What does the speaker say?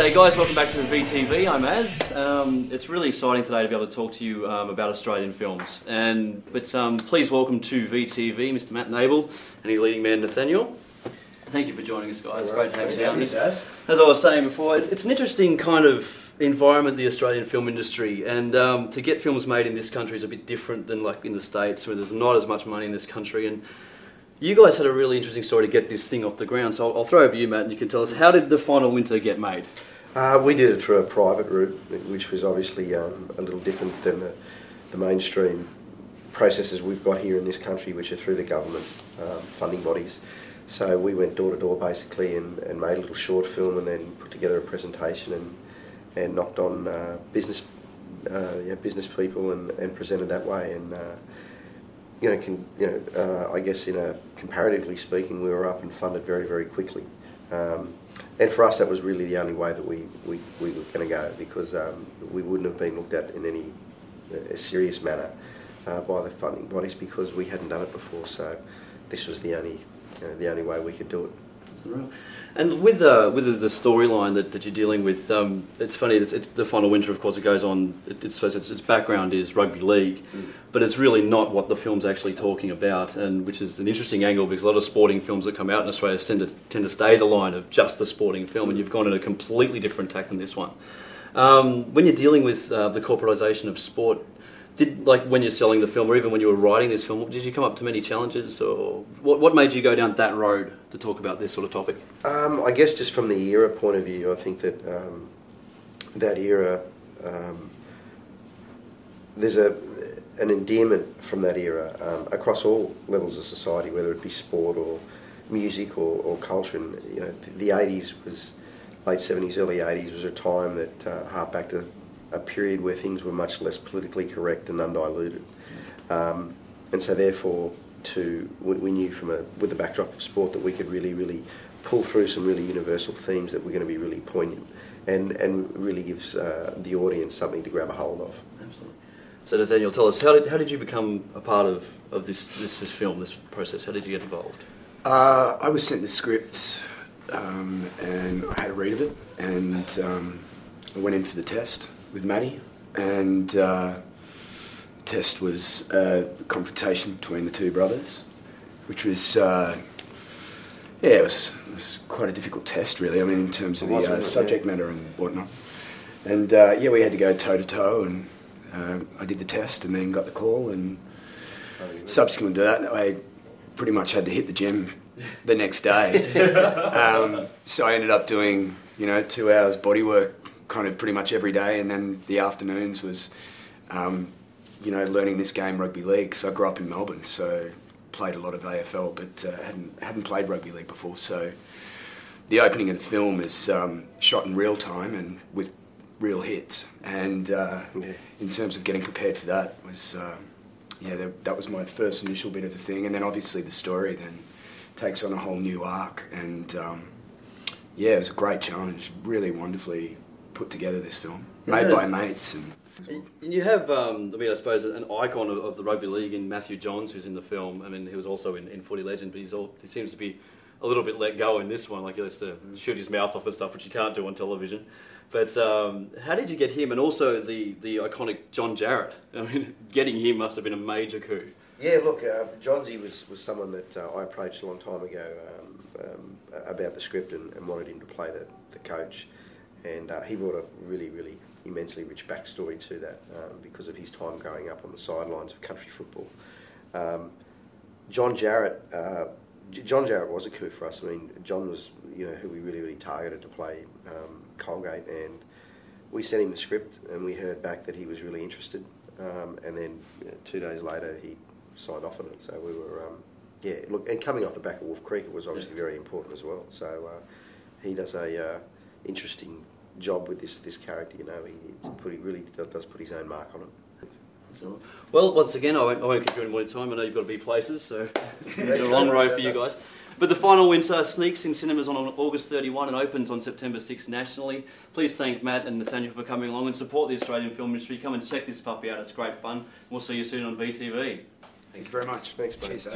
G'day guys, welcome back to the VTV. I'm Az. It's really exciting today to be able to talk to you about Australian films. Please welcome to VTV Mr. Matt Nable and his leading man Nathaniel. Thank you for joining us, guys. It's great to have you down. As I was saying before, it's an interesting kind of environment, the Australian film industry, and to get films made in this country is a bit different than like in the States, where there's not as much money in this country. And you guys had a really interesting story to get this thing off the ground, so I'll throw over you, Matt, and you can tell us, how did The Final Winter get made? We did it through a private route, which was obviously a little different than the mainstream processes we've got here in this country, which are through the government funding bodies. So we went door to door basically and made a little short film and then put together a presentation and knocked on business people and presented that way. And I guess comparatively speaking, we were up and funded very, very quickly. And for us, that was really the only way that we were going to go, because we wouldn't have been looked at in any serious manner by the funding bodies, because we hadn't done it before. So this was the only way we could do it. And with the storyline that you're dealing with, it's funny. It's The Final Winter, of course. It goes on. Its background is rugby league, but it's really not what the film's actually talking about, and which is an interesting angle, because a lot of sporting films that come out in Australia tend to stay the line of just a sporting film, and you've gone in a completely different tack than this one. When you're dealing with the corporatization of sport, when you're selling the film, or even when you were writing this film, did you come up to many challenges, or what made you go down that road to talk about this sort of topic? I guess just from the era point of view, I think that that era, there's an endearment from that era across all levels of society, whether it be sport or music or culture. And the 80s was late 70s, early 80s was a time that harked back to a period where things were much less politically correct and undiluted, and so therefore we knew with the backdrop of sport that we could really pull through some really universal themes that were going to be really poignant and really gives the audience something to grab a hold of. Absolutely. So Nathaniel, tell us, how did you become a part of this film, this process? How did you get involved? I was sent the script and I had a read of it, and I went in for the test with Maddie, and the test was a confrontation between the two brothers, which was it was quite a difficult test, really. I mean, in terms of the subject matter and whatnot. And we had to go toe to toe, and I did the test and then got the call, and subsequent to that, I pretty much had to hit the gym the next day. So I ended up doing 2 hours body work kind of pretty much every day, and then the afternoons was learning this game, rugby league. So I grew up in Melbourne, so played a lot of AFL, but hadn't played rugby league before. So the opening of the film is shot in real time and with real hits, and in terms of getting prepared for that was that was my first initial bit of the thing. And then obviously the story then takes on a whole new arc, and it was a great challenge, really wonderfully put together, this film, made by mates. And you have, I suppose, an icon of the rugby league in Matthew Johns, who's in the film. I mean, he was also in Footy Legend, but he seems to be a little bit let go in this one, like he likes to shoot his mouth off and stuff, which you can't do on television. But how did you get him, and also the iconic John Jarrett? I mean, getting him must have been a major coup. Yeah, look, Johnsy was someone that I approached a long time ago about the script and wanted him to play the coach. And he brought a really immensely rich backstory to that because of his time growing up on the sidelines of country football. John Jarrett was a coup for us. I mean, John was who we really targeted to play Colgate, and we sent him the script and we heard back that he was really interested, and then 2 days later he signed off on it. So we were look, and coming off the back of Wolf Creek, it was obviously very important as well. So he does a interesting job with this character. He really does put his own mark on it. Well, once again, I won't keep you any more time. I know you've got to be places, so it's been a long road for you guys. But The Final Winter sneaks in cinemas on August 31 and opens on September 6 nationally. Please thank Matt and Nathaniel for coming along and support the Australian film industry. Come and check this puppy out, it's great fun. We'll see you soon on VTV. Thanks very much. Thanks, mate. Cheers,